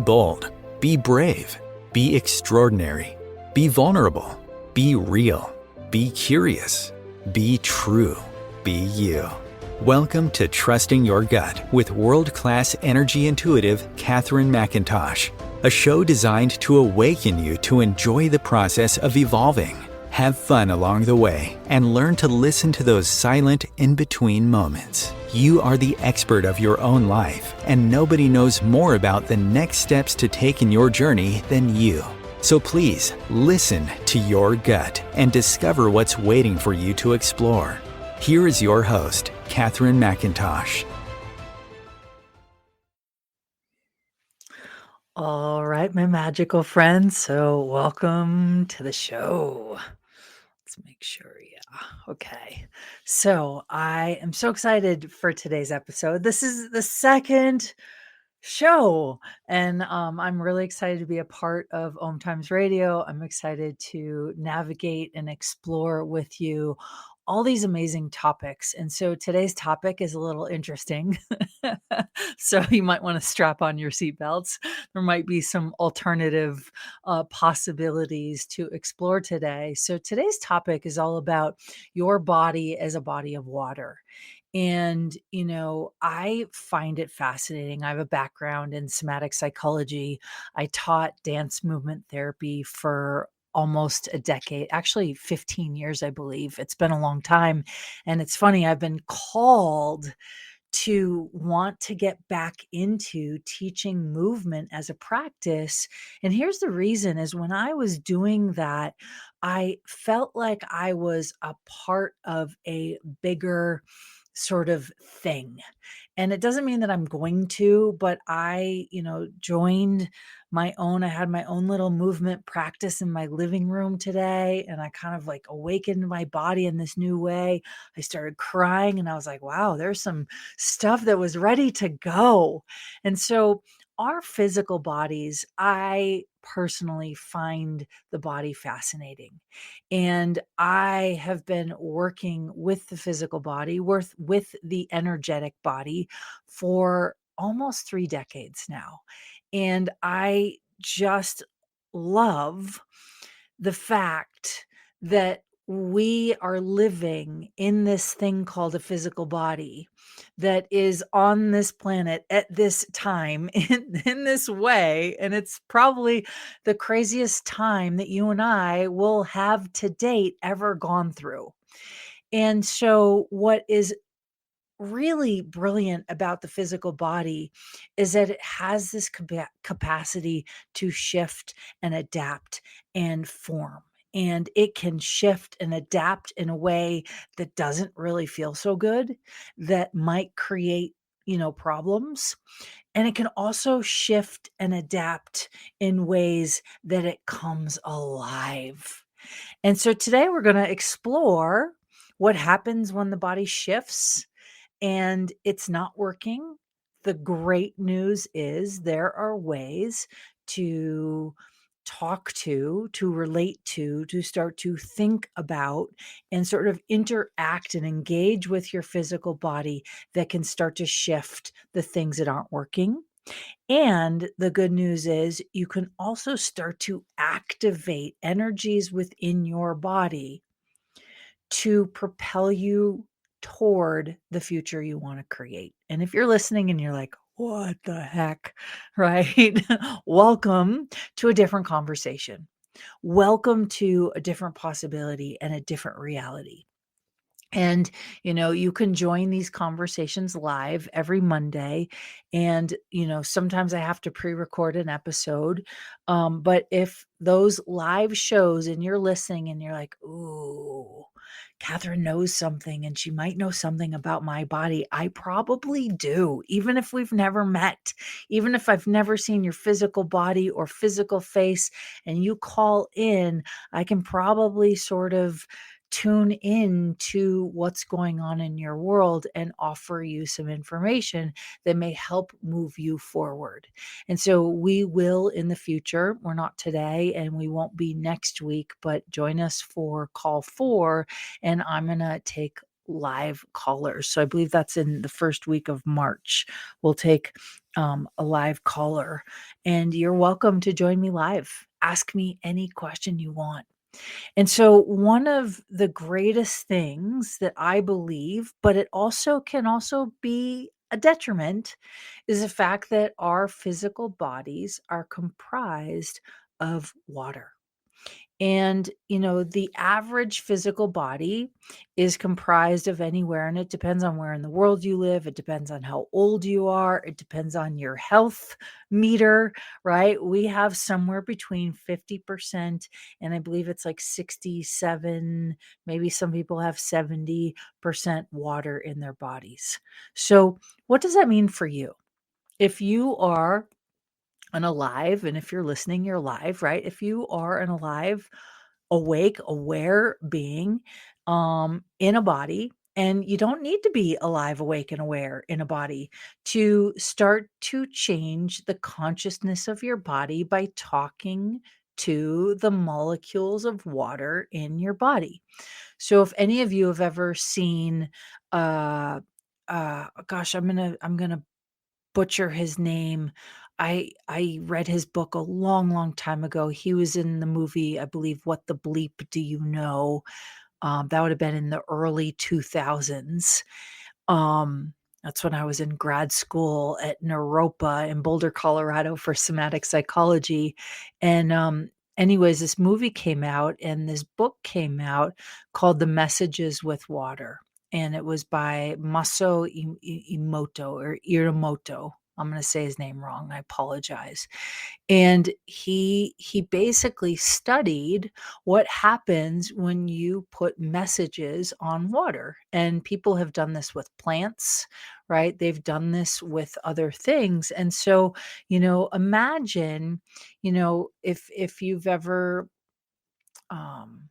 bold, be brave, be extraordinary, be vulnerable, be real, be curious, be true, be you. Welcome to Trusting Your Gut with world-class energy intuitive Katherine McIntosh, a show designed to awaken you to enjoy the process of evolving, have fun along the way, and learn to listen to those silent in-between moments. You are the expert of your own life, and nobody knows more about the next steps to take in your journey than you. So please, listen to your gut and discover what's waiting for you to explore. Here is your host, Katherine McIntosh. All right, my magical friends. So welcome to the show. Let's make sure. Yeah. Okay. So I am so excited for today's episode. This is the second show, and I'm really excited to be a part of OMTimes Radio. I'm excited to navigate and explore with you all these amazing topics. And so today's topic is a little interesting. So you might want to strap on your seatbelts. There might be some alternative possibilities to explore today. So today's topic is all about your body as a body of water. And, I find it fascinating. I have a background in somatic psychology. I taught dance movement therapy for almost a decade, actually 15 years, I believe. It's been a long time. And it's funny, I've been called to want to get back into teaching movement as a practice. And here's the reason is when I was doing that, I felt like I was a part of a bigger sort of thing. And it doesn't mean that I'm going to, but I, joined I had my own little movement practice in my living room today. And I kind of like awakened my body in this new way. I started crying and I was like, wow, there's some stuff that was ready to go. And so our physical bodies, I personally find the body fascinating. And I have been working with the physical body, with the energetic body for almost 3 decades now. And I just love the fact that we are living in this thing called a physical body that is on this planet at this time in this way. And it's probably the craziest time that you and I will have to date ever gone through. And so, what is really brilliant about the physical body is that it has this capacity to shift and adapt and form. And it can shift and adapt in a way that doesn't really feel so good, that might create, problems. And it can also shift and adapt in ways that it comes alive. And so today we're going to explore what happens when the body shifts and it's not working. The great news is there are ways to relate to start to think about and sort of interact and engage with your physical body that can start to shift the things that aren't working. And the good news is you can also start to activate energies within your body to propel you toward the future you want to create. And if you're listening and you're like, what the heck, right? Welcome to a different conversation. Welcome to a different possibility and a different reality. And, you can join these conversations live every Monday. And, sometimes I have to pre record an episode. But if those live shows and you're listening and you're like, ooh, Katherine knows something and she might know something about my body. I probably do, even if we've never met, even if I've never seen your physical body or physical face and you call in, I can probably sort of tune in to what's going on in your world and offer you some information that may help move you forward. And so we will in the future, we're not today and we won't be next week, but join us for call 4 and I'm going to take live callers. So I believe that's in the first week of March. We'll take a live caller, and you're welcome to join me live. Ask me any question you want. And so one of the greatest things that I believe, but it also can also be a detriment, is the fact that our physical bodies are comprised of water. And, the average physical body is comprised of anywhere, and it depends on where in the world you live. It depends on how old you are. It depends on your health meter, right? We have somewhere between 50% and I believe it's like 67, maybe some people have 70% water in their bodies. So, what does that mean for you? If you are an alive, and if you're listening, you're alive, right? If you are an alive, awake, aware being in a body, and you don't need to be alive, awake, and aware in a body to start to change the consciousness of your body by talking to the molecules of water in your body. So if any of you have ever seen gosh, I'm gonna butcher his name. I read his book a long, long time ago. He was in the movie, I believe, What the Bleep Do You Know? That would have been in the early 2000s. Um, that's when I was in grad school at Naropa in Boulder, Colorado for somatic psychology. And anyways, this movie came out and this book came out called The Messages with Water. And it was by Maso Emoto or Iramoto. I'm going to say his name wrong. I apologize. And he basically studied what happens when you put messages on water. And people have done this with plants, right? They've done this with other things. And so, imagine, if you've ever um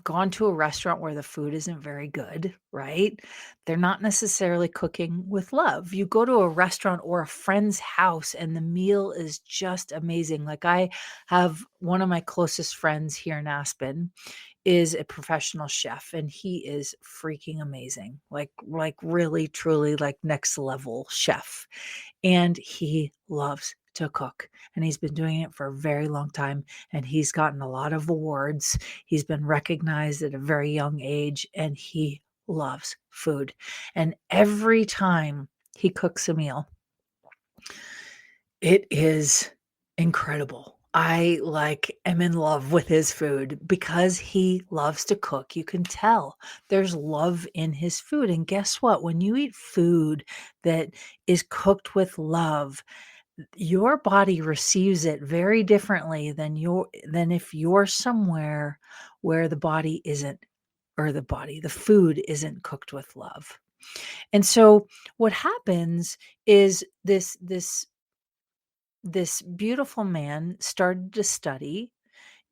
gone to a restaurant where the food isn't very good, right? They're not necessarily cooking with love. You go to a restaurant or a friend's house and the meal is just amazing. Like I have one of my closest friends here in Aspen is a professional chef and he is freaking amazing. Like really truly like next level chef. And he loves to cook and he's been doing it for a very long time and he's gotten a lot of awards. He's been recognized at a very young age and he loves food. And every time he cooks a meal, it is incredible. I am in love with his food because he loves to cook. You can tell there's love in his food. And guess what? When you eat food that is cooked with love, your body receives it very differently than if you're somewhere where the food isn't cooked with love. And so what happens is this beautiful man started to study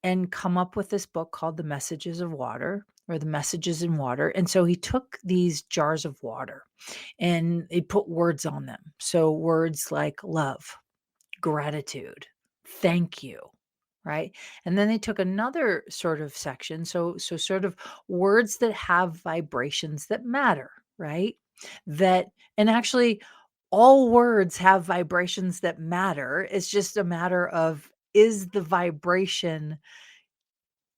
and come up with this book called The Messages of Water or The Messages in Water. And so he took these jars of water and he put words on them. So words like love, gratitude, thank you, right? And then they took another sort of section, so sort of words that have vibrations that matter, right? That and actually all words have vibrations that matter. It's just a matter of is the vibration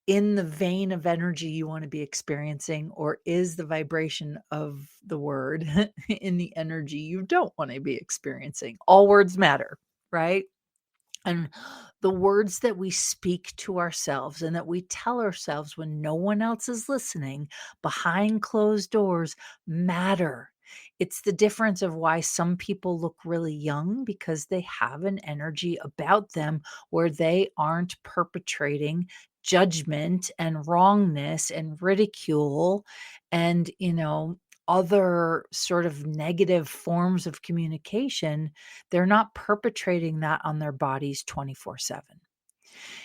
in the vein of energy you want to be experiencing, or is the vibration of the word in the energy you don't want to be experiencing? All words matter, right? And the words that we speak to ourselves and that we tell ourselves when no one else is listening behind closed doors matter. It's the difference of why some people look really young because they have an energy about them where they aren't perpetrating judgment and wrongness and ridicule and, other sort of negative forms of communication. They're not perpetrating that on their bodies 24/7.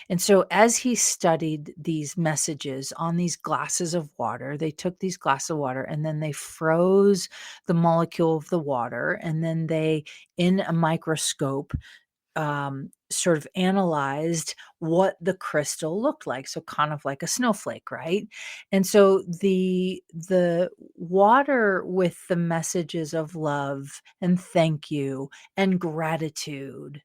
And so, as he studied these messages on these glasses of water, they took these glasses of water and then they froze the molecule of the water. And then they, in a microscope, sort of analyzed what the crystal looked like. So kind of like a snowflake, right? And so the water with the messages of love and thank you and gratitude,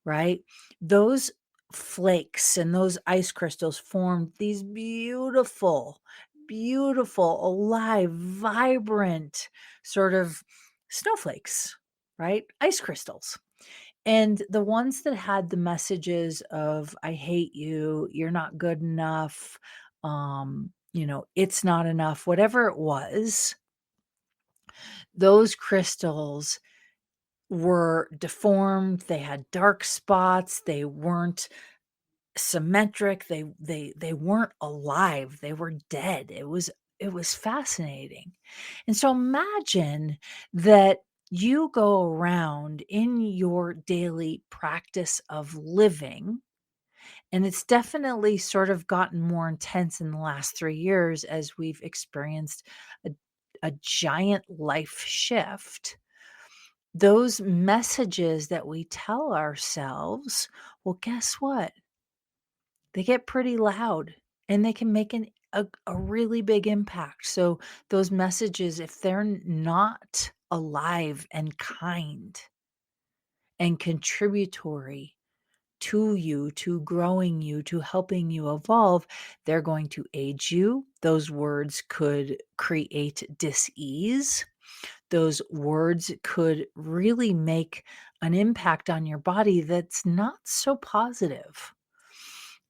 right? Those flakes and those ice crystals formed these beautiful, beautiful, alive, vibrant sort of snowflakes, right? Ice crystals. And the ones that had the messages of, I hate you, you're not good enough, it's not enough, whatever it was, those crystals were deformed. They had dark spots. They weren't symmetric. They weren't alive. They were dead. It was fascinating. And so imagine that you go around in your daily practice of living, and it's definitely sort of gotten more intense in the last 3 years as we've experienced a, a giant life shift. Those messages that we tell ourselves, well, guess what? They get pretty loud and they can make a really big impact. So, those messages, if they're not alive and kind and contributory to you, to growing you, to helping you evolve, they're going to age you. Those words could create dis-ease. Those words could really make an impact on your body that's not so positive.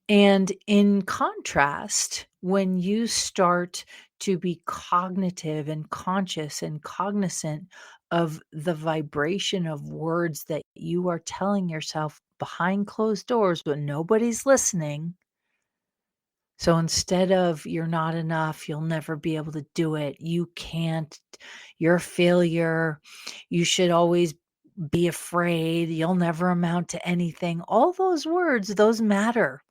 And in contrast, when you start to be cognitive and conscious and cognizant of the vibration of words that you are telling yourself behind closed doors when nobody's listening. So instead of you're not enough, you'll never be able to do it, you can't, you're a failure, you should always be afraid, you'll never amount to anything. All those words, those matter.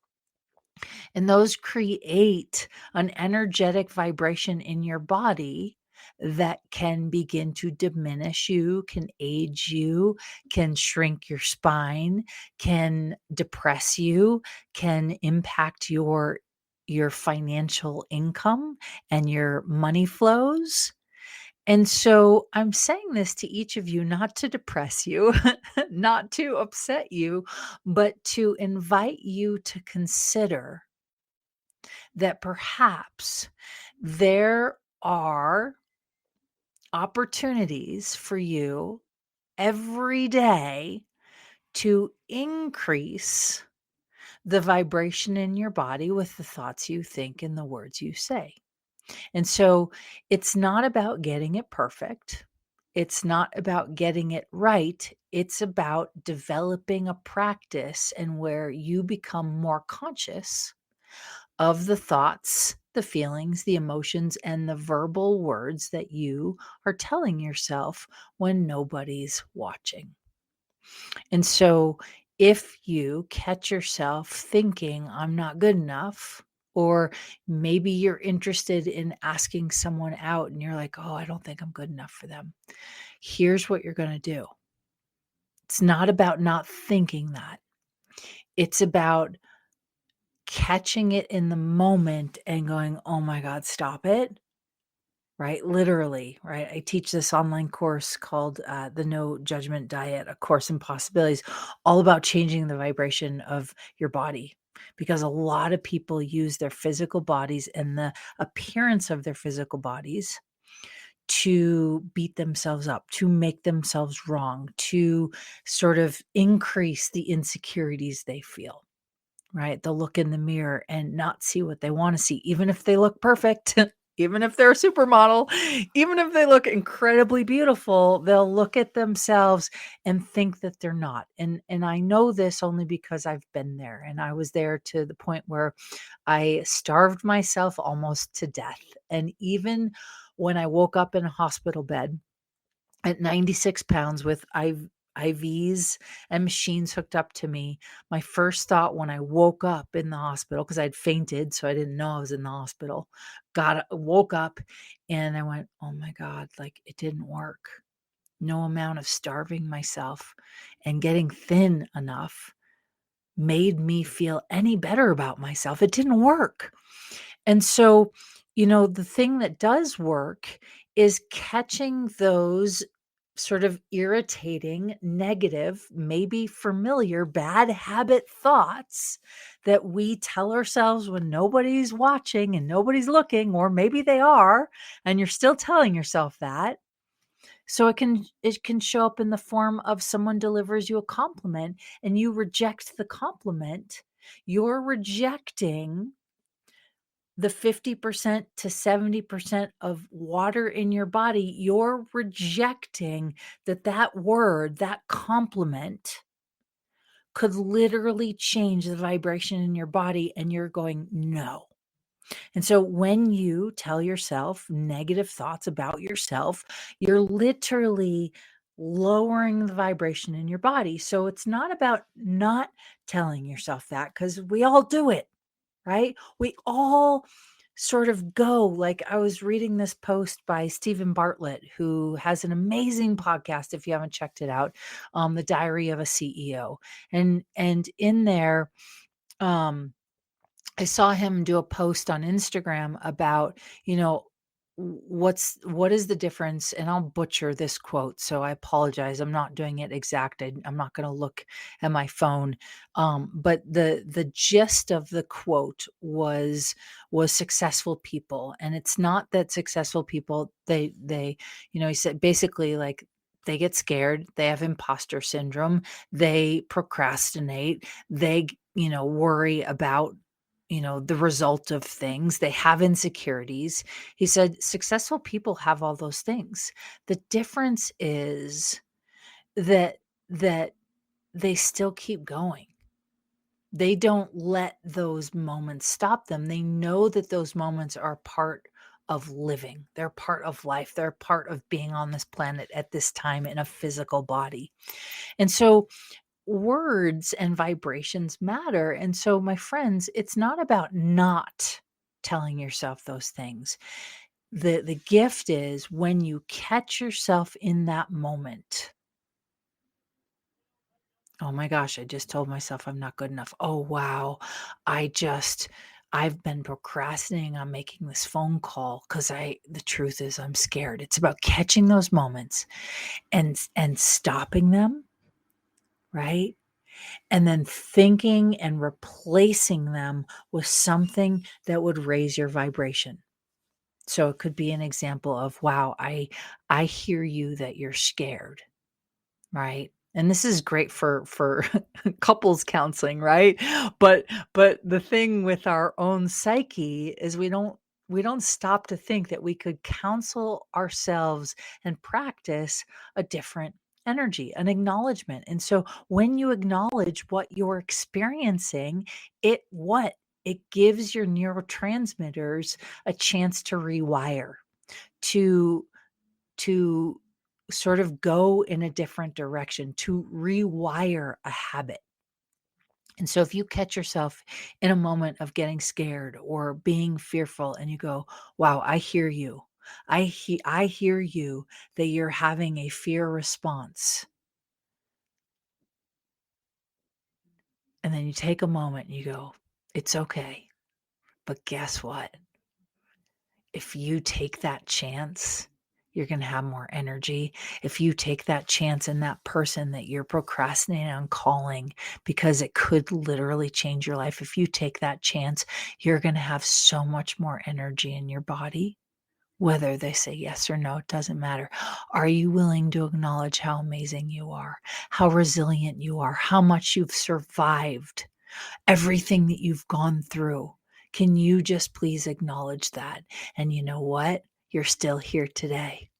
And those create an energetic vibration in your body that can begin to diminish you, can age you, can shrink your spine, can depress you, can impact your financial income and your money flows. And so I'm saying this to each of you not to depress you, not to upset you, but to invite you to consider that perhaps there are opportunities for you every day to increase the vibration in your body with the thoughts you think and the words you say. And so it's not about getting it perfect. It's not about getting it right. It's about developing a practice and where you become more conscious of the thoughts, the feelings, the emotions, and the verbal words that you are telling yourself when nobody's watching. And so, if you catch yourself thinking, I'm not good enough, or maybe you're interested in asking someone out and you're like, oh, I don't think I'm good enough for them. Here's what you're going to do. It's not about not thinking that, it's about catching it in the moment and going, "Oh my god, stop it." Right? Literally, right? I teach this online course called, the No Judgment Diet, A Course in Possibilities, all about changing the vibration of your body, because a lot of people use their physical bodies and the appearance of their physical bodies to beat themselves up, to make themselves wrong, to sort of increase the insecurities they feel. Right? They'll look in the mirror and not see what they wanna see, even if they look perfect, even if they're a supermodel, even if they look incredibly beautiful, they'll look at themselves and think that they're not. And I know this only because I've been there, and I was there to the point where I starved myself almost to death. And even when I woke up in a hospital bed at 96 pounds with IVs and machines hooked up to me, my first thought when I woke up in the hospital, because I'd fainted, so I didn't know I was in the hospital, woke up and I went, "Oh my god, like, it didn't work." No amount of starving myself and getting thin enough made me feel any better about myself. It didn't work. And so, the thing that does work is catching those sort of irritating, negative, maybe familiar, bad habit thoughts that we tell ourselves when nobody's watching and nobody's looking, or maybe they are, and you're still telling yourself that. So it can show up in the form of someone delivers you a compliment and you reject the compliment. You're rejecting the 50% to 70% of water in your body. You're rejecting that word, that compliment could literally change the vibration in your body, and you're going, no. And so when you tell yourself negative thoughts about yourself, you're literally lowering the vibration in your body. So it's not about not telling yourself that, because we all do it, right? We all sort of go, like, I was reading this post by Stephen Bartlett, who has an amazing podcast, if you haven't checked it out, The Diary of a CEO. And in there, I saw him do a post on Instagram about, what is the difference, and I'll butcher this quote, so I apologize. I'm not doing it exact. I'm not going to look at my phone. But the gist of the quote was successful people, and it's not that successful people, they he said basically, like, they get scared, they have imposter syndrome, they procrastinate, they worry about the result of things. They have insecurities. He said successful people have all those things. The difference is that that they still keep going. They don't let those moments stop them. They know that those moments are part of living. They're part of life. They're part of being on this planet at this time in a physical body. And so words and vibrations matter. And so, my friends, it's not about not telling yourself those things. The gift is when you catch yourself in that moment. Oh my gosh, I just told myself I'm not good enough. Oh wow. I just I've been procrastinating on making this phone call because the truth is I'm scared. It's about catching those moments and stopping them, right? And then thinking and replacing them with something that would raise your vibration. So it could be an example of, wow, I hear you that you're scared, right? And this is great for couples counseling, right? But the thing with our own psyche is we don't stop to think that we could counsel ourselves and practice a different energy, an acknowledgement. And so when you acknowledge what you're experiencing, it gives your neurotransmitters a chance to rewire, to to sort of go in a different direction, to rewire a habit. And so if you catch yourself in a moment of getting scared or being fearful and you go, wow, I hear you. I hear you that you're having a fear response. And then you take a moment and you go, it's okay. But guess what? If you take that chance, you're going to have more energy. If you take that chance in that person that you're procrastinating on calling because it could literally change your life, if you take that chance, you're going to have so much more energy in your body. Whether they say yes or no, it doesn't matter. Are you willing to acknowledge how amazing you are, how resilient you are, how much you've survived? Everything that you've gone through. Can you just please acknowledge that? And you know what? You're still here today,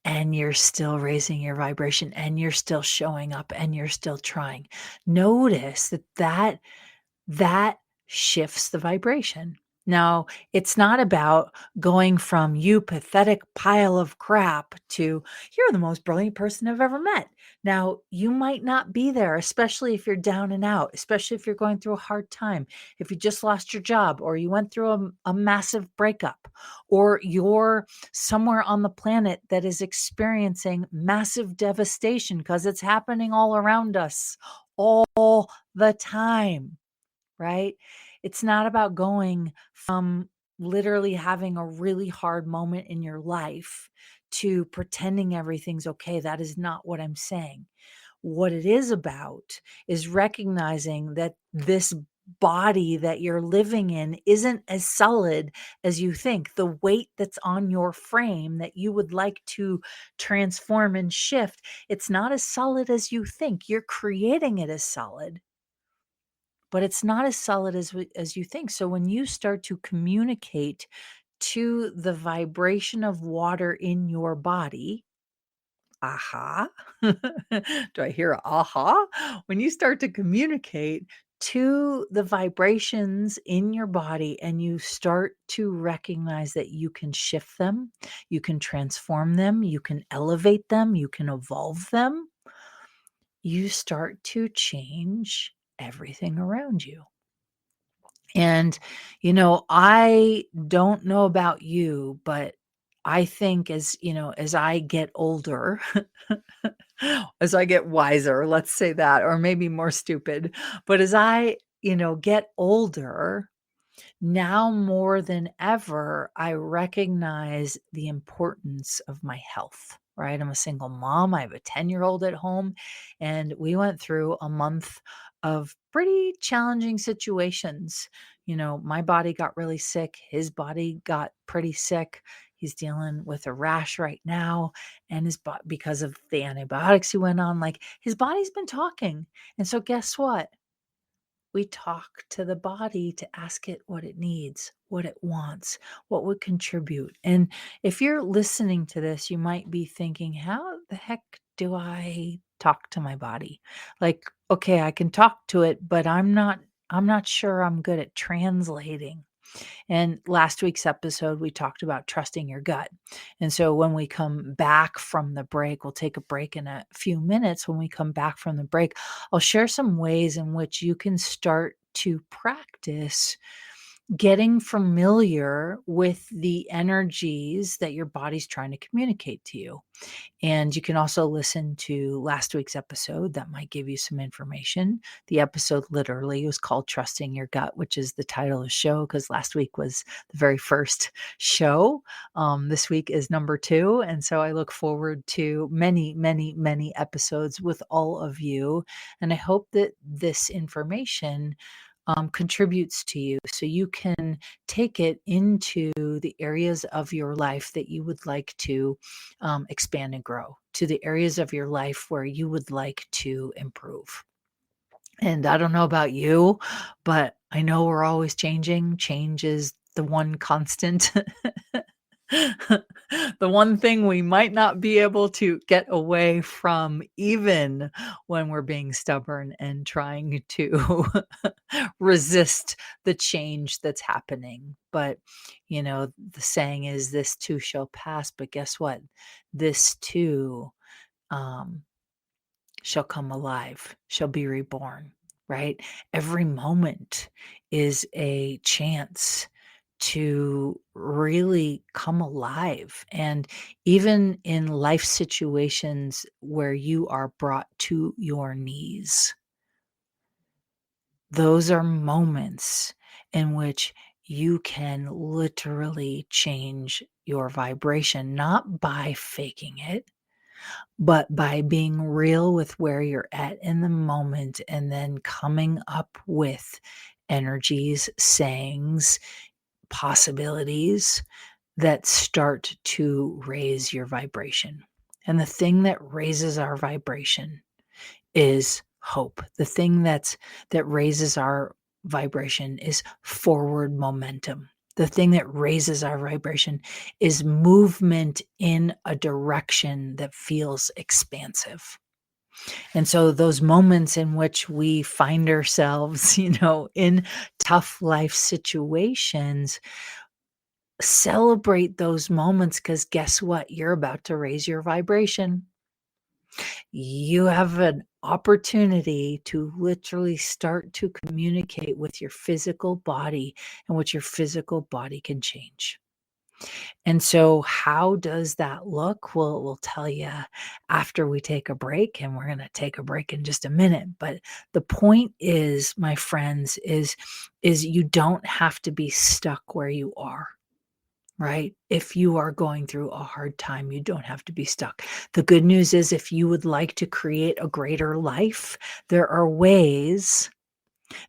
and you're still raising your vibration, and you're still showing up, and you're still trying. Notice that shifts the vibration. Now, it's not about going from "you pathetic pile of crap" to "you're the most brilliant person I've ever met." Now, you might not be there, especially if you're down and out, especially if you're going through a hard time, if you just lost your job, or you went through a massive breakup, or you're somewhere on the planet that is experiencing massive devastation because it's happening all around us all the time. Right? It's not about going from literally having a really hard moment in your life to pretending everything's okay. That is not what I'm saying. What it is about is recognizing that this body that you're living in isn't as solid as you think. The weight that's on your frame that you would like to transform and shift, it's not as solid as you think. You're creating it as solid, but it's not as solid as you think. So when you start to communicate to the vibration of water in your body, aha. Do I hear a aha? When you start to communicate to the vibrations in your body and you start to recognize that you can shift them, you can transform them, you can elevate them, you can evolve them, you start to change everything around you. And, I don't know about you, but I think as I get older, as I get wiser, let's say that, or maybe more stupid, but as I, get older, now more than ever, I recognize the importance of my health, right? I'm a single mom. I have a 10-year-old at home, and we went through a month of pretty challenging situations. My body got really sick. His body got pretty sick. He's dealing with a rash right now, and because of the antibiotics he went on, like his body's been talking. And so, guess what? We talk to the body to ask it what it needs, what it wants, what would contribute. And if you're listening to this, you might be thinking, how the heck do I talk to my body? Like, okay, I can talk to it, but I'm not sure I'm good at translating. And last week's episode, we talked about trusting your gut. And so when we come back from the break, we'll take a break in a few minutes. When we come back from the break, I'll share some ways in which you can start to practice getting familiar with the energies that your body's trying to communicate to you. And you can also listen to last week's episode that might give you some information. The episode literally was called Trusting Your Gut, which is the title of the show because last week was the very first show. This week is number 2. And so I look forward to many, many, many episodes with all of you. And I hope that this information contributes to you so you can take it into the areas of your life that you would like to expand and grow, to the areas of your life where you would like to improve. And I don't know about you, but I know we're always changing. Change is the one constant. The one thing we might not be able to get away from, even when we're being stubborn and trying to resist the change that's happening. But, the saying is, this too shall pass. But guess what? This too um, shall come alive, shall be reborn, right? Every moment is a chance to really come alive. And even in life situations where you are brought to your knees, those are moments in which you can literally change your vibration, not by faking it, but by being real with where you're at in the moment and then coming up with energies, sayings, possibilities that start to raise your vibration. And the thing that raises our vibration is hope. The thing that raises our vibration is forward momentum. The thing that raises our vibration is movement in a direction that feels expansive. And so those moments in which we find ourselves, in tough life situations, celebrate those moments because guess what? You're about to raise your vibration. You have an opportunity to literally start to communicate with your physical body and what your physical body can change. And so, how does that look? Well, we'll tell you after we take a break, and we're going to take a break in just a minute. But the point is, my friends, is you don't have to be stuck where you are. Right? If you are going through a hard time, you don't have to be stuck. The good news is if you would like to create a greater life, there are ways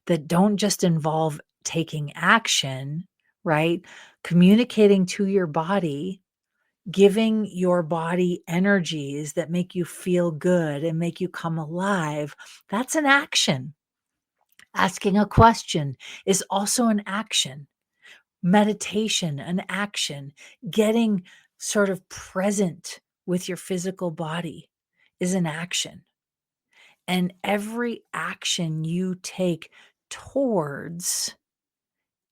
that don't just involve taking action, right? Communicating to your body, giving your body energies that make you feel good and make you come alive. That's an action. Asking a question is also an action. Meditation, an action, getting sort of present with your physical body is an action. And every action you take towards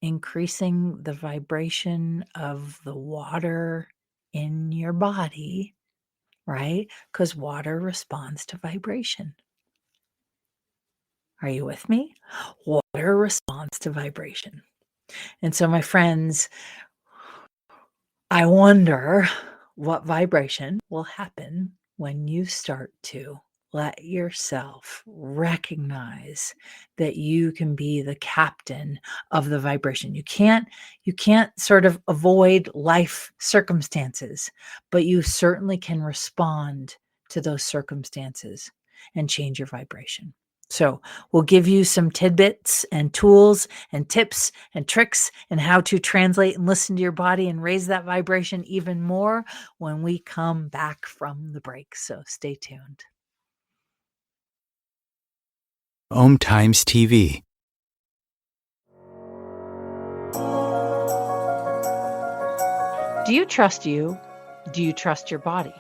increasing the vibration of the water in your body, right? Because water responds to vibration. Are you with me? Water responds to vibration. And so, my friends, I wonder what vibration will happen when you start to let yourself recognize that you can be the captain of the vibration. You can't sort of avoid life circumstances, but you certainly can respond to those circumstances and change your vibration. So we'll give you some tidbits and tools and tips and tricks and how to translate and listen to your body and raise that vibration even more when we come back from the break. So stay tuned. OMTimes TV. Do you trust you? Do you trust your body?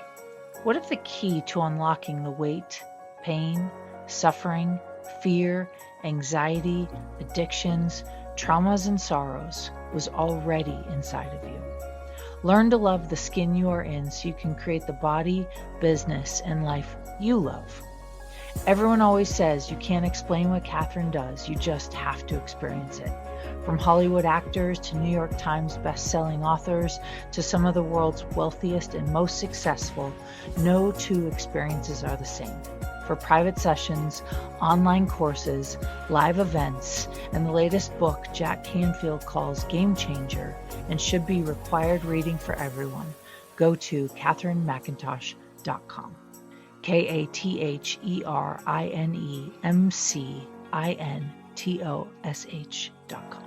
What if the key to unlocking the weight, pain, suffering, fear, anxiety, addictions, traumas, and sorrows was already inside of you? Learn to love the skin you are in so you can create the body, business, and life you love. Everyone always says you can't explain what Katherine does, you just have to experience it. From Hollywood actors to New York Times best-selling authors to some of the world's wealthiest and most successful, no two experiences are the same. For private sessions, online courses, live events, and the latest book Jack Canfield calls Game Changer and should be required reading for everyone, go to katherinemcintosh.com. KatherineMcintosh.com.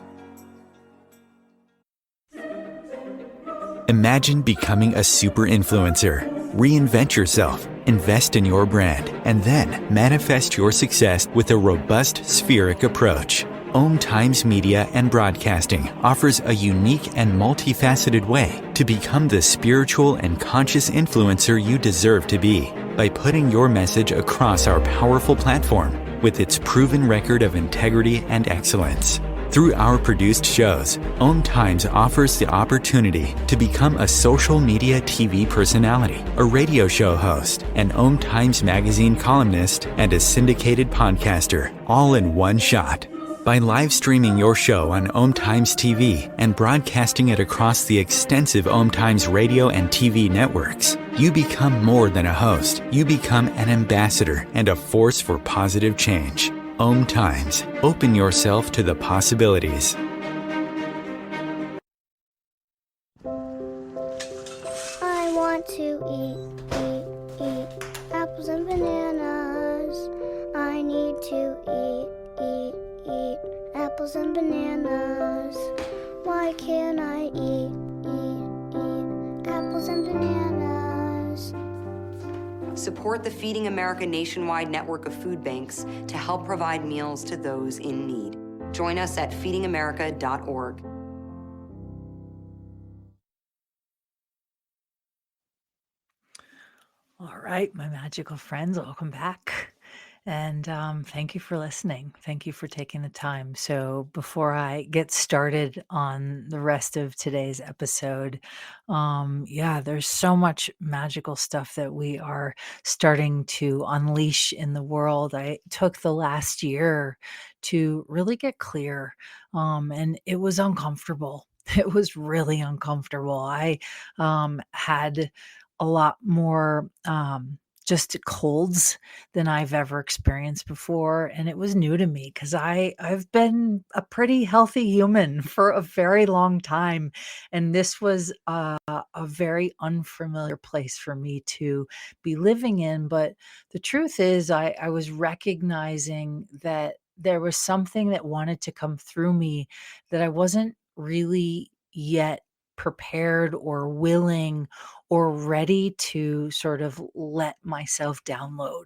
Imagine becoming a super influencer. Reinvent yourself, invest in your brand, and then manifest your success with a robust spheric approach. OMTimes Media and Broadcasting offers a unique and multifaceted way to become the spiritual and conscious influencer you deserve to be by putting your message across our powerful platform with its proven record of integrity and excellence. Through our produced shows, OMTimes offers the opportunity to become a social media TV personality, a radio show host, an OMTimes magazine columnist, and a syndicated podcaster, all in one shot. By live streaming your show on OMTimes TV and broadcasting it across the extensive OMTimes radio and TV networks, you become more than a host. You become an ambassador and a force for positive change. OMTimes. Open yourself to the possibilities. I want to eat apples and bananas. I need to eat apples and bananas. Why can't I eat apples and bananas? Support the Feeding America nationwide network of food banks to help provide meals to those in need. Join us at feedingamerica.org. All right, my magical friends, welcome back. And thank you for listening. Thank you for taking the time. So, before I get started on the rest of today's episode, yeah, there's so much magical stuff that we are starting to unleash in the world. I took the last year to really get clear, and it was uncomfortable. It was really uncomfortable. I had a lot more just colds than I've ever experienced before, and it was new to me because I've been a pretty healthy human for a very long time, and this was a very unfamiliar place for me to be living in. But the truth is, I was recognizing that there was something that wanted to come through me that I wasn't really yet prepared or willing or ready to sort of let myself download.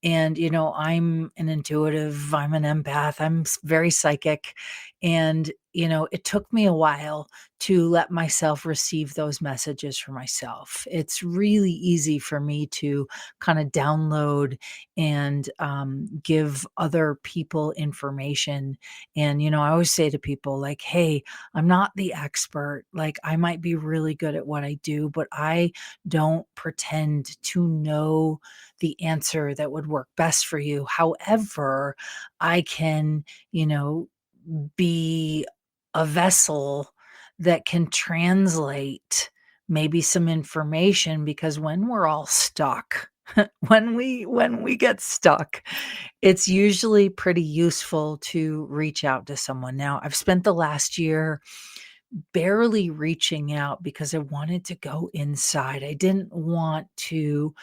And, I'm an intuitive, I'm an empath, I'm very psychic. And, it took me a while to let myself receive those messages for myself. It's really easy for me to kind of download and give other people information. And, I always say to people, like, hey, I'm not the expert. Like, I might be really good at what I do, but I don't pretend to know the answer that would work best for you. However, I can, be a vessel that can translate maybe some information, because when we're all stuck, when we get stuck, it's usually pretty useful to reach out to someone. Now, I've spent the last year barely reaching out because I wanted to go inside. I didn't want to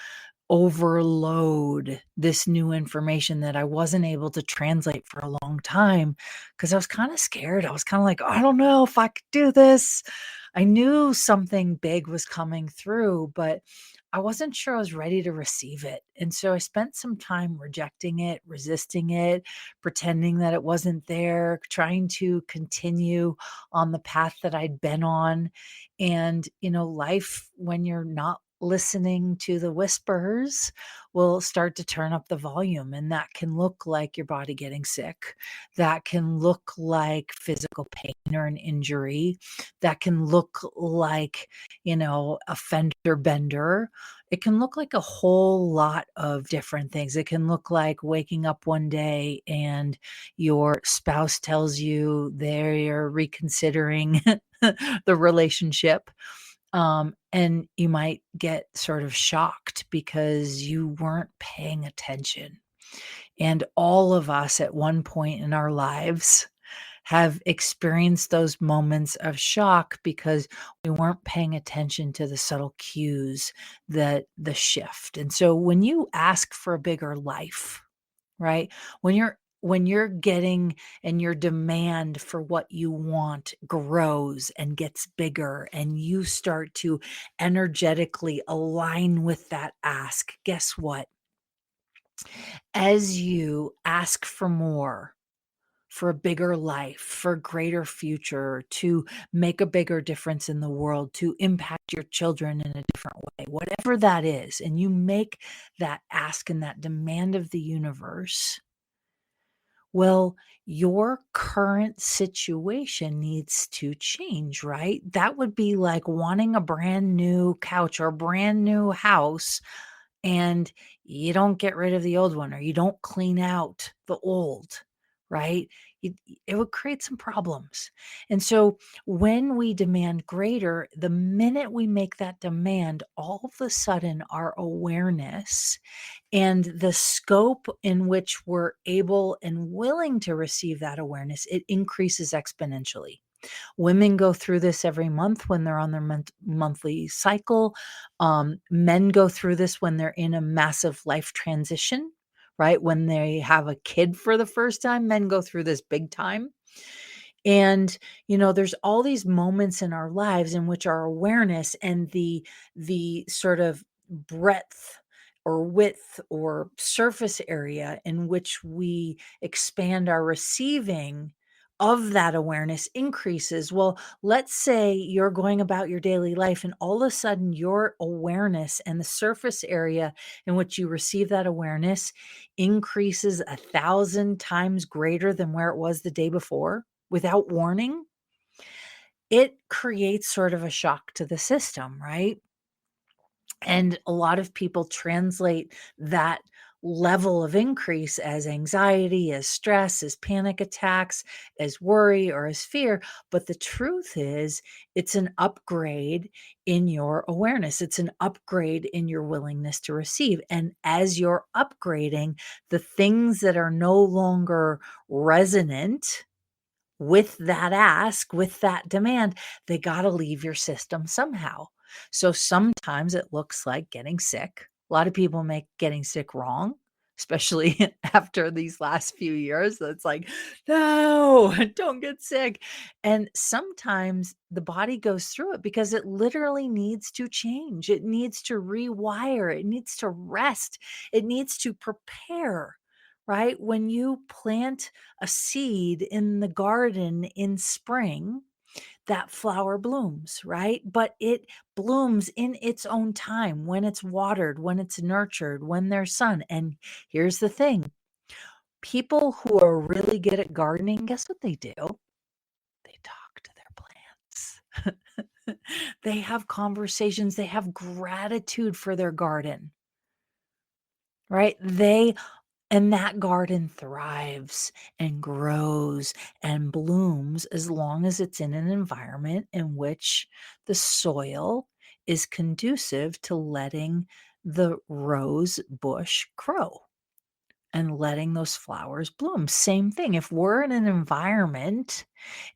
overload this new information that I wasn't able to translate for a long time, because I was kind of scared. I was kind of like, I don't know if I could do this. I knew something big was coming through, but I wasn't sure I was ready to receive it. And so I spent some time rejecting it, resisting it, pretending that it wasn't there, trying to continue on the path that I'd been on. And, life, when you're not listening to the whispers, will start to turn up the volume. And that can look like your body getting sick. That can look like physical pain or an injury. That can look like, a fender bender. It can look like a whole lot of different things. It can look like waking up one day and your spouse tells you they're reconsidering the relationship. And you might get sort of shocked because you weren't paying attention. And all of us at one point in our lives have experienced those moments of shock because we weren't paying attention to the subtle cues, that the shift. And so when you ask for a bigger life, right? When you're getting, and your demand for what you want grows and gets bigger, and you start to energetically align with that ask, guess what? As you ask for more, for a bigger life, for a greater future, to make a bigger difference in the world, to impact your children in a different way, whatever that is, and you make that ask and that demand of the universe, well, your current situation needs to change, right? That would be like wanting a brand new couch or a brand new house, and you don't get rid of the old one, or you don't clean out the old, right? It would create some problems. And so when we demand greater, the minute we make that demand, all of a sudden our awareness and the scope in which we're able and willing to receive that awareness, it increases exponentially. Women go through this every month when they're on their monthly cycle. Men go through this when they're in a massive life transition, right? When they have a kid for the first time, men go through this big time. And, there's all these moments in our lives in which our awareness and the sort of breadth or width or surface area in which we expand our receiving of that awareness increases. Well, let's say you're going about your daily life and all of a sudden your awareness and the surface area in which you receive that awareness increases 1,000 times greater than where it was the day before without warning. It creates sort of a shock to the system, right? And a lot of people translate that level of increase as anxiety, as stress, as panic attacks, as worry, or as fear. But the truth is, it's an upgrade in your awareness, it's an upgrade in your willingness to receive. And as you're upgrading, the things that are no longer resonant with that ask, with that demand, they got to leave your system somehow. So sometimes it looks like getting sick. A lot of people make getting sick wrong, especially after these last few years. It's like, no, don't get sick. And sometimes the body goes through it because it literally needs to change. It needs to rewire. It needs to rest. It needs to prepare, right? When you plant a seed in the garden in spring, that flower blooms, right? But it blooms in its own time when it's watered, when it's nurtured, when there's sun. And here's the thing, people who are really good at gardening, guess what they do? They talk to their plants. They have conversations, they have gratitude for their garden, right? And that garden thrives and grows and blooms as long as it's in an environment in which the soil is conducive to letting the rose bush grow and letting those flowers bloom. Same thing. If we're in an environment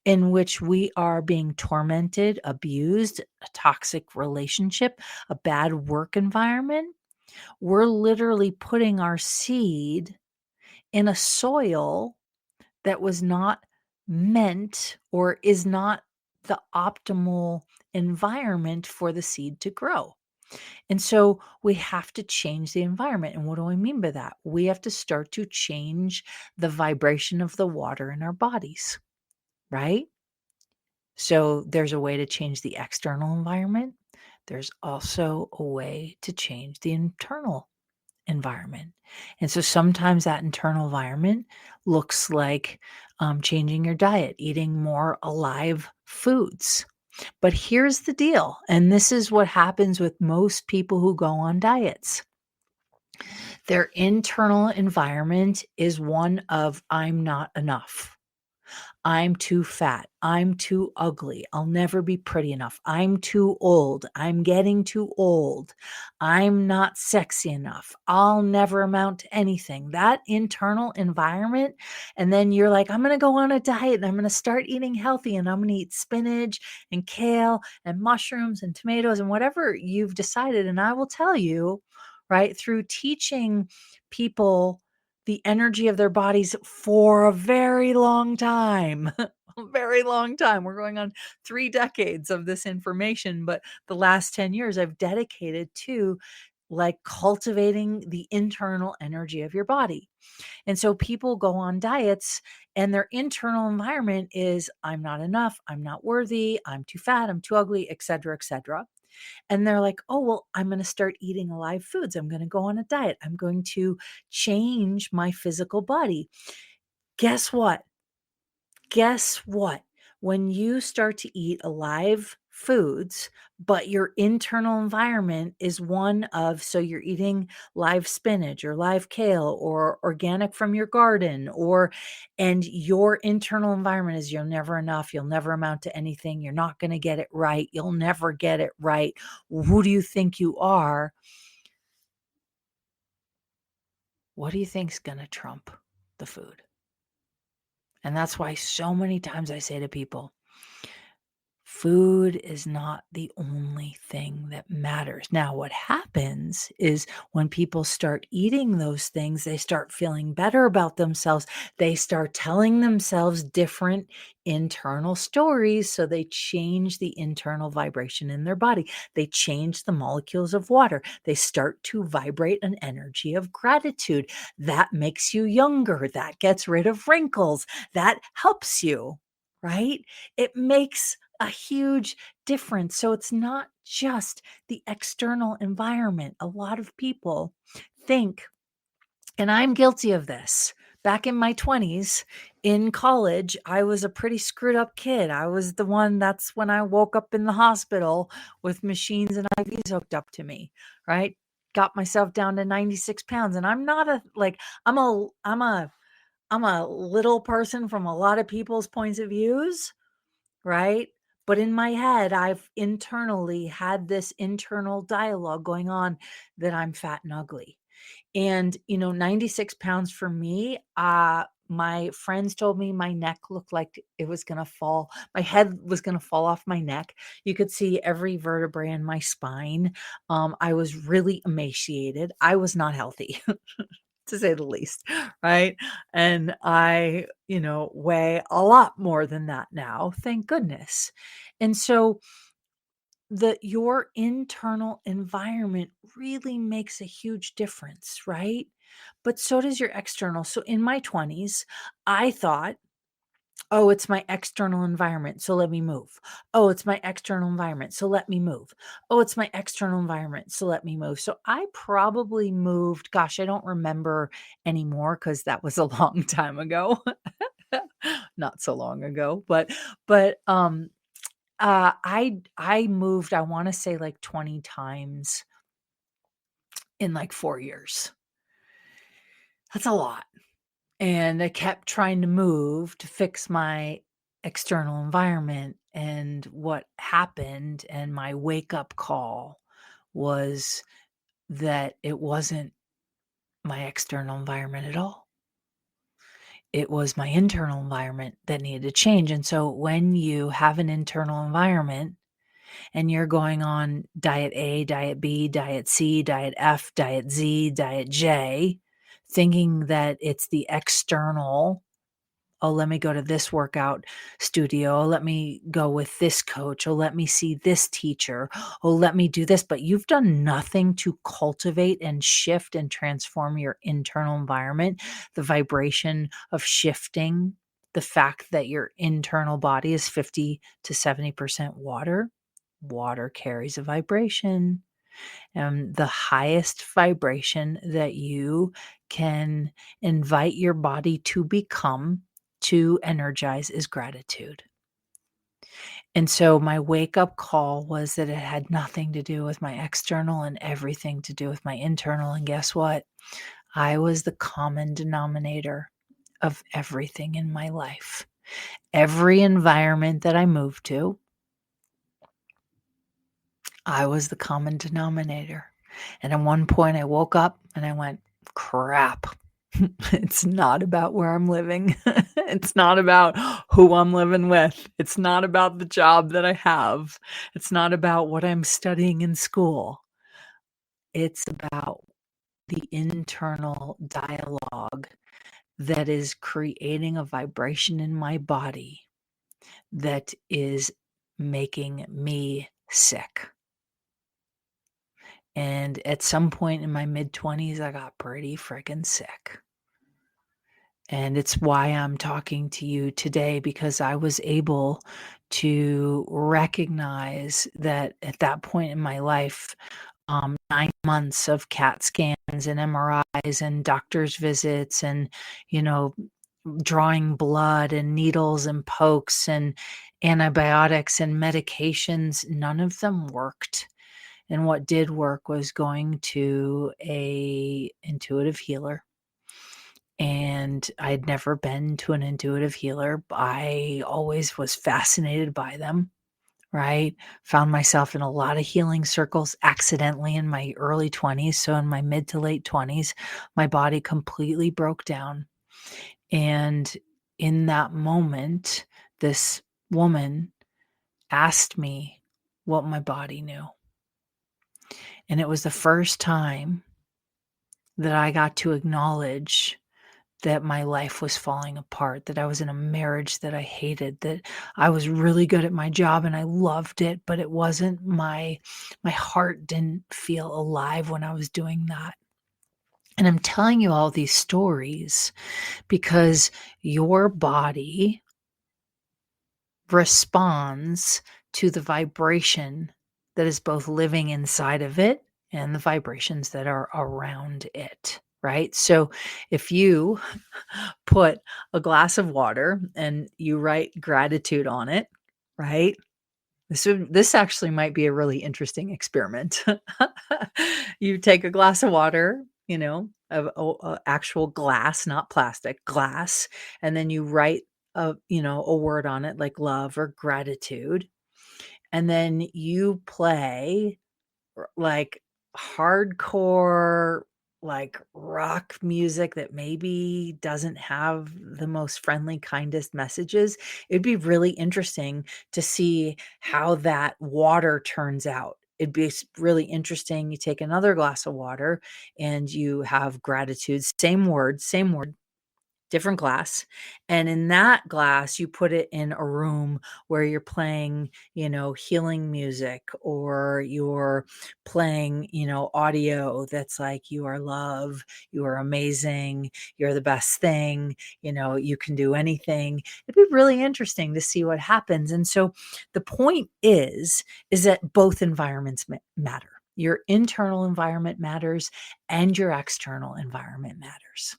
in which we are being tormented, abused, a toxic relationship, a bad work environment, we're literally putting our seed in a soil that was not meant or is not the optimal environment for the seed to grow. And so we have to change the environment. And what do I mean by that? We have to start to change the vibration of the water in our bodies, right? So there's a way to change the external environment. There's also a way to change the internal environment. And so sometimes that internal environment looks like changing your diet, eating more alive foods. But here's the deal, and this is what happens with most people who go on diets. Their internal environment is one of, I'm not enough. I'm too fat. I'm too ugly. I'll never be pretty enough. I'm too old. I'm getting too old. I'm not sexy enough. I'll never amount to anything. That internal environment. And then you're like, I'm going to go on a diet and I'm going to start eating healthy and I'm going to eat spinach and kale and mushrooms and tomatoes and whatever you've decided. And I will tell you, right, through teaching people the energy of their bodies for a very long time. A very long time. We're going on 3 decades of this information, but the last 10 years I've dedicated to like cultivating the internal energy of your body. And so people go on diets and their internal environment is, I'm not enough, I'm not worthy, I'm too fat, I'm too ugly, et cetera, et cetera. And they're like, oh, well, I'm going to start eating alive foods. I'm going to go on a diet. I'm going to change my physical body. Guess what? Guess what? When you start to eat alive foods, but your internal environment is one of, so you're eating live spinach or live kale or organic from your garden, and your internal environment is, you're never enough, you'll never amount to anything, you're not going to get it right, you'll never get it right. Who do you think you are? What do you think's going to trump the food? And that's why so many times I say to people, food is not the only thing that matters. Now, what happens is when people start eating those things, they start feeling better about themselves. They start telling themselves different internal stories. So they change the internal vibration in their body. They change the molecules of water. They start to vibrate an energy of gratitude. That makes you younger. That gets rid of wrinkles. That helps you, right? It makes a huge difference. So it's not just the external environment. A lot of people think, and I'm guilty of this. Back in my 20s in college, I was a pretty screwed up kid. I was the one, that's when I woke up in the hospital with machines and IVs hooked up to me, right? Got myself down to 96 pounds. And I'm not a, like, I'm a little person from a lot of people's points of views, right? But in my head, I've internally had this internal dialogue going on that I'm fat and ugly. And, 96 pounds for me, my friends told me my neck looked like it was going to fall. My head was going to fall off my neck. You could see every vertebrae in my spine. I was really emaciated. I was not healthy. To say the least, right? And I, weigh a lot more than that now, thank goodness. And so your internal environment really makes a huge difference, right? But so does your external. So in my 20s, I thought, oh, it's my external environment, so let me move. Oh, it's my external environment, so let me move. Oh, it's my external environment, so let me move. So I probably moved, gosh, I don't remember anymore because that was a long time ago. Not so long ago, but I moved, I want to say like 20 times in like 4 years. That's a lot. And I kept trying to move to fix my external environment. And what happened, and my wake up call was that it wasn't my external environment at all. It was my internal environment that needed to change. And so when you have an internal environment and you're going on diet A, diet B, diet C, diet F, diet Z, diet J, thinking that it's the external, oh, let me go to this workout studio. Oh, let me go with this coach. Oh, let me see this teacher. Oh, let me do this. But you've done nothing to cultivate and shift and transform your internal environment, the vibration of shifting, the fact that your internal body is 50 to 70% water. Water carries a vibration. The highest vibration that you can invite your body to become, to energize, is gratitude. And so my wake up call was that it had nothing to do with my external and everything to do with my internal. And guess what? I was the common denominator of everything in my life. Every environment that I moved to, I was the common denominator. And at one point I woke up and I went, crap. It's not about where I'm living. It's not about who I'm living with. It's not about the job that I have. It's not about what I'm studying in school. It's about the internal dialogue that is creating a vibration in my body that is making me sick. And at some point in my mid-20s, I got pretty freaking sick. And it's why I'm talking to you today, because I was able to recognize that at that point in my life, 9 months of CAT scans and MRIs and doctor's visits and, drawing blood and needles and pokes and antibiotics and medications, none of them worked. And what did work was going to a intuitive healer. And I'd never been to an intuitive healer. I always was fascinated by them, right? Found myself in a lot of healing circles accidentally in my early 20s. So in my mid to late 20s, my body completely broke down. And in that moment, this woman asked me what my body knew. And it was the first time that I got to acknowledge that my life was falling apart, that I was in a marriage that I hated, that I was really good at my job and I loved it, but it wasn't my heart didn't feel alive when I was doing that. And I'm telling you all these stories because your body responds to the vibration that is both living inside of it and the vibrations that are around it, right? So if you put a glass of water and you write gratitude on it, right? This actually might be a really interesting experiment. You take a glass of water, of actual glass, not plastic, glass, and then you write a word on it like love or gratitude, and then you play like hardcore, like rock music that maybe doesn't have the most friendly, kindest messages. It'd be really interesting to see how that water turns out. It'd be really interesting. You take another glass of water and you have gratitude, same word, different glass. And in that glass, you put it in a room where you're playing, healing music, or you're playing, audio that's like, you are love, you are amazing, you're the best thing, you can do anything. It'd be really interesting to see what happens. And so the point is that both environments matter. Your internal environment matters and your external environment matters.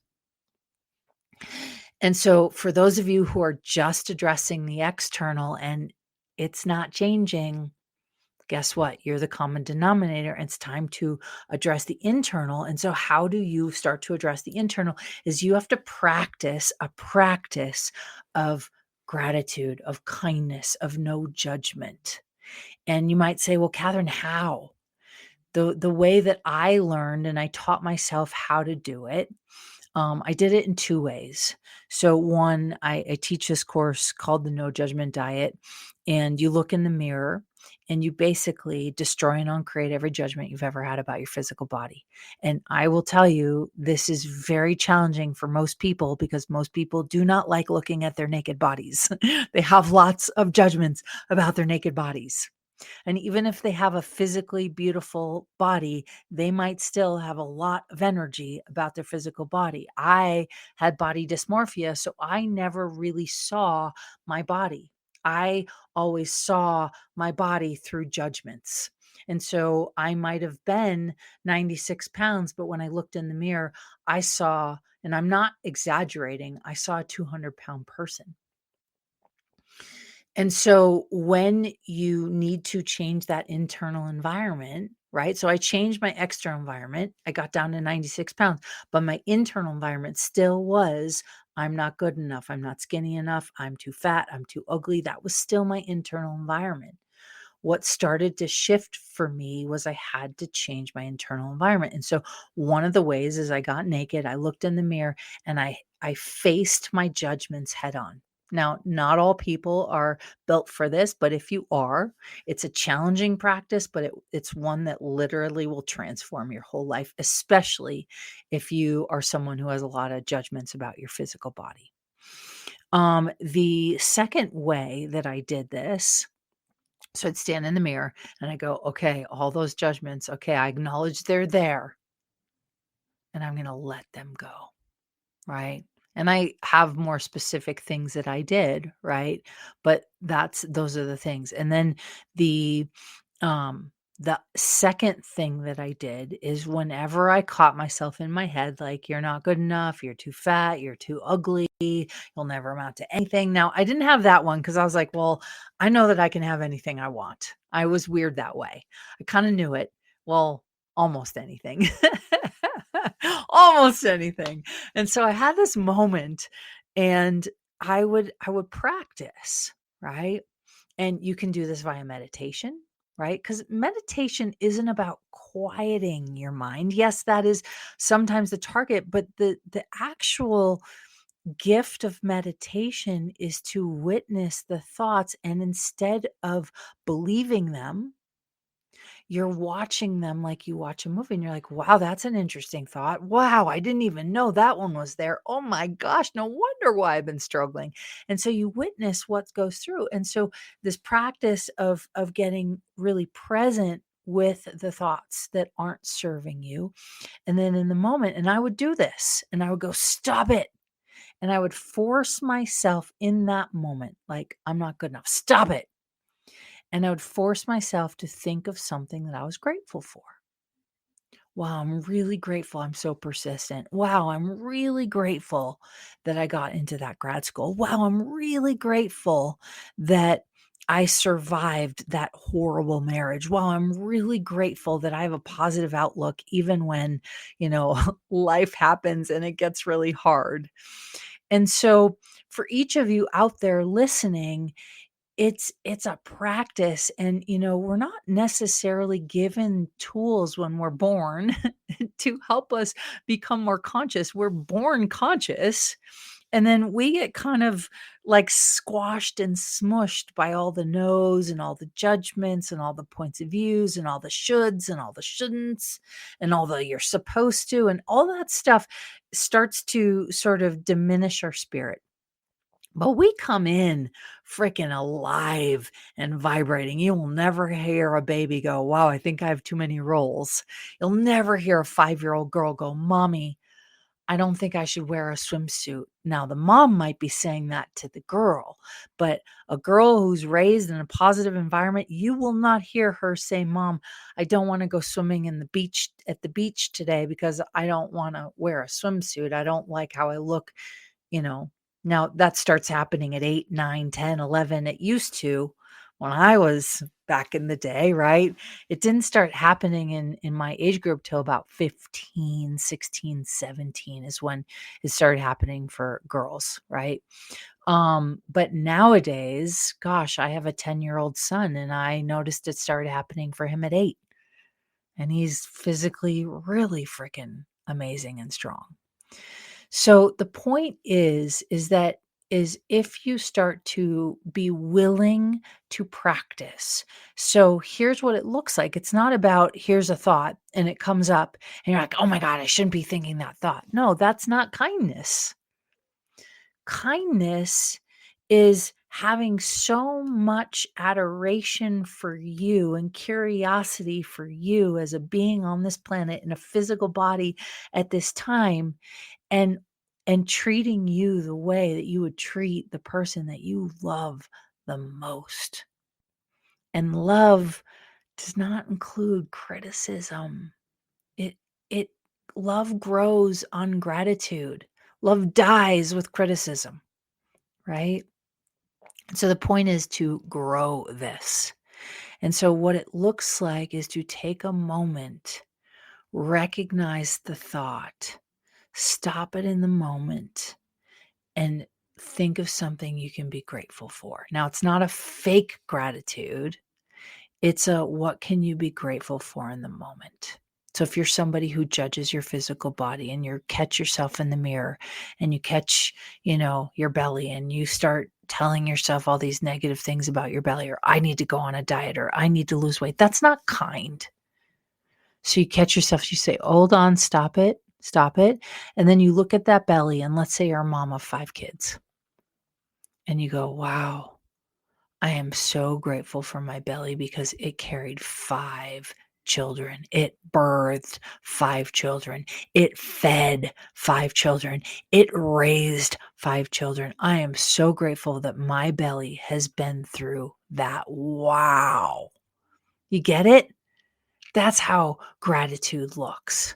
And so for those of you who are just addressing the external and it's not changing, guess what? You're the common denominator. It's time to address the internal. And so how do you start to address the internal? Is you have to practice a practice of gratitude, of kindness, of no judgment. And you might say, well, Katherine, how? The way that I learned and I taught myself how to do it, I did it in two ways. So one, I teach this course called the No Judgment Diet, and you look in the mirror and you basically destroy and uncreate every judgment you've ever had about your physical body. And I will tell you, this is very challenging for most people because most people do not like looking at their naked bodies. They have lots of judgments about their naked bodies. And even if they have a physically beautiful body, they might still have a lot of energy about their physical body. I had body dysmorphia, so I never really saw my body. I always saw my body through judgments. And so I might have been 96 pounds, but when I looked in the mirror, I saw, and I'm not exaggerating, I saw a 200-pound person. And so when you need to change that internal environment, right? So I changed my external environment. I got down to 96 pounds, but my internal environment still was, I'm not good enough. I'm not skinny enough. I'm too fat. I'm too ugly. That was still my internal environment. What started to shift for me was I had to change my internal environment. And so one of the ways is I got naked, I looked in the mirror, and I faced my judgments head on. Now, not all people are built for this, but if you are, it's a challenging practice, but it's one that literally will transform your whole life, especially if you are someone who has a lot of judgments about your physical body. The second way that I did this, so I'd stand in the mirror and I go, okay, all those judgments, okay, I acknowledge they're there and I'm going to let them go. Right. And I have more specific things that I did. Right. But those are the things. And then the, the second thing that I did is whenever I caught myself in my head, like, you're not good enough, you're too fat, you're too ugly, you'll never amount to anything. Now, I didn't have that one because I was like, well, I know that I can have anything I want. I was weird that way. I kind of knew it. Well, almost anything. Almost anything. And so I had this moment and I would practice, right? And you can do this via meditation, right? Because meditation isn't about quieting your mind. Yes, that is sometimes the target, but the actual gift of meditation is to witness the thoughts, and instead of believing them, you're watching them like you watch a movie, and you're like, wow, that's an interesting thought. Wow, I didn't even know that one was there. Oh my gosh, no wonder why I've been struggling. And so you witness what goes through. And so this practice of getting really present with the thoughts that aren't serving you. And then in the moment, and I would do this and I would go, stop it. And I would force myself in that moment, like, I'm not good enough. Stop it. And I would force myself to think of something that I was grateful for. Wow, I'm really grateful I'm so persistent. Wow, I'm really grateful that I got into that grad school. Wow, I'm really grateful that I survived that horrible marriage. Wow, I'm really grateful that I have a positive outlook even when, life happens and it gets really hard. And so for each of you out there listening, it's a practice, and we're not necessarily given tools when we're born to help us become more conscious. We're born conscious, and then we get kind of like squashed and smushed by all the no's and all the judgments and all the points of views and all the shoulds and all the shouldn'ts and all the you're supposed to, and all that stuff starts to sort of diminish our spirit. But we come in freaking alive and vibrating. You will never hear a baby go, wow, I think I have too many rolls. You'll never hear a 5-year-old girl go, Mommy, I don't think I should wear a swimsuit. Now, the mom might be saying that to the girl, but a girl who's raised in a positive environment, you will not hear her say, Mom, I don't want to go swimming at the beach today because I don't want to wear a swimsuit. I don't like how I look, you know. Now that starts happening at 8, 9, 10, 11. It used to when I was back in the day, right? It didn't start happening in my age group till about 15, 16, 17 is when it started happening for girls, right? But nowadays, gosh, I have a 10-year-old son and I noticed it started happening for him at 8. And he's physically really freaking amazing and strong. So the point is if you start to be willing to practice. So here's what it looks like. It's not about here's a thought and it comes up and you're like, "Oh my god, I shouldn't be thinking that thought." No, that's not kindness. Kindness is having so much adoration for you and curiosity for you as a being on this planet in a physical body at this time, and treating you the way that you would treat the person that you love the most. And love does not include criticism. It it love grows on gratitude. Love dies with criticism, right? So the point is to grow this. And so what it looks like is to take a moment, recognize the thought, stop it in the moment, and think of something you can be grateful for. Now, it's not a fake gratitude. It's a what can you be grateful for in the moment? So if you're somebody who judges your physical body and you catch yourself in the mirror and you catch, your belly and you start telling yourself all these negative things about your belly, or I need to go on a diet, or I need to lose weight. That's not kind. So you catch yourself, you say, hold on, stop it, stop it. And then you look at that belly, and let's say you're a mom of 5 kids. And you go, wow, I am so grateful for my belly because it carried 5 children. It birthed 5 children. It fed 5 children. It raised 5 children. I am so grateful that my belly has been through that. Wow. You get it? That's how gratitude looks.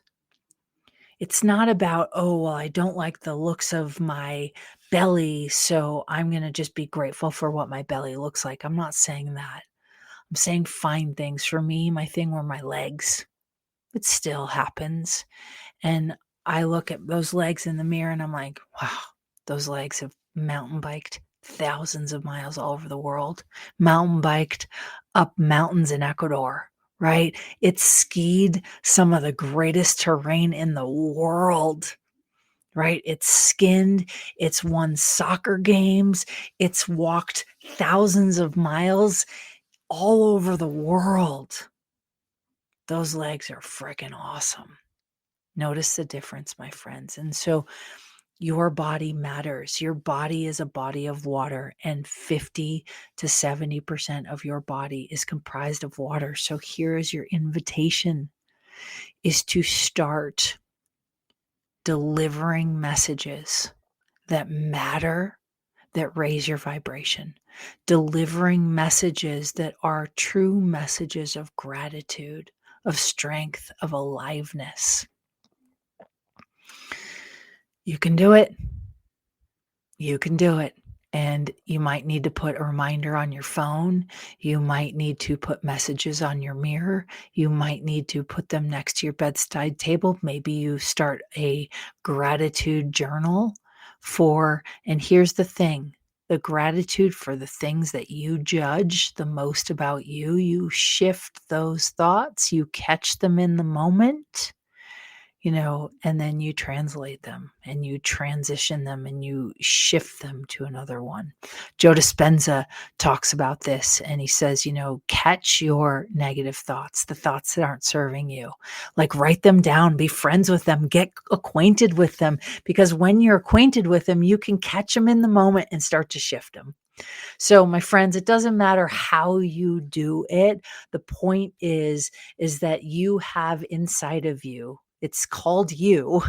It's not about, oh, well, I don't like the looks of my belly, so I'm going to just be grateful for what my belly looks like. I'm not saying that. I'm saying find things. For me, my thing were my legs. It still happens. And I look at those legs in the mirror and I'm like, wow, those legs have mountain biked thousands of miles all over the world, mountain biked up mountains in Ecuador, right? It's skied some of the greatest terrain in the world, right? It's skinned, it's won soccer games, it's walked thousands of miles all over the world. Those legs are freaking awesome. Notice the difference, my friends. And so your body matters. Your body is a body of water, and 50 to 70% of your body is comprised of water. So here is your invitation, is to start delivering messages that matter, that raise your vibration, delivering messages that are true messages of gratitude, of strength, of aliveness. You can do it. You can do it. And you might need to put a reminder on your phone. You might need to put messages on your mirror. You might need to put them next to your bedside table. Maybe you start a gratitude journal and here's the thing, the gratitude for the things that you judge the most about you. You shift those thoughts, you catch them in the moment, and then you translate them and you transition them and you shift them to another one. Joe Dispenza talks about this, and he says, catch your negative thoughts, the thoughts that aren't serving you. Like, write them down, be friends with them, get acquainted with them, because when you're acquainted with them, you can catch them in the moment and start to shift them. So, my friends, it doesn't matter how you do it. The point is that you have inside of you, it's called you,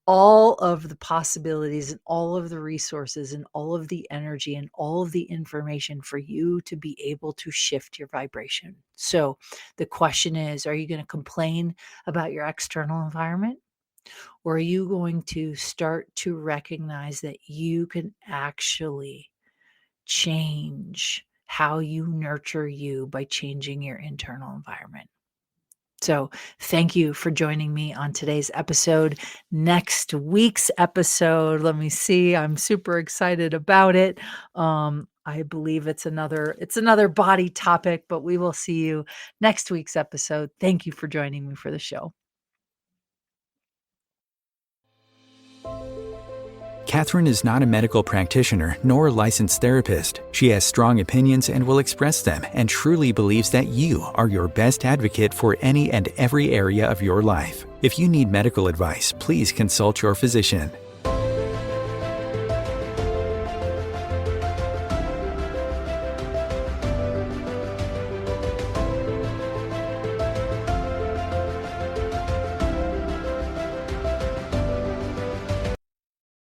all of the possibilities and all of the resources and all of the energy and all of the information for you to be able to shift your vibration. So the question is, are you going to complain about your external environment? Or are you going to start to recognize that you can actually change how you nurture you by changing your internal environment? So thank you for joining me on today's episode. Next week's episode, let me see, I'm super excited about it. I believe it's another body topic, but we will see you next week's episode. Thank you for joining me for the show. Katherine is not a medical practitioner nor a licensed therapist. She has strong opinions and will express them, and truly believes that you are your best advocate for any and every area of your life. If you need medical advice, please consult your physician.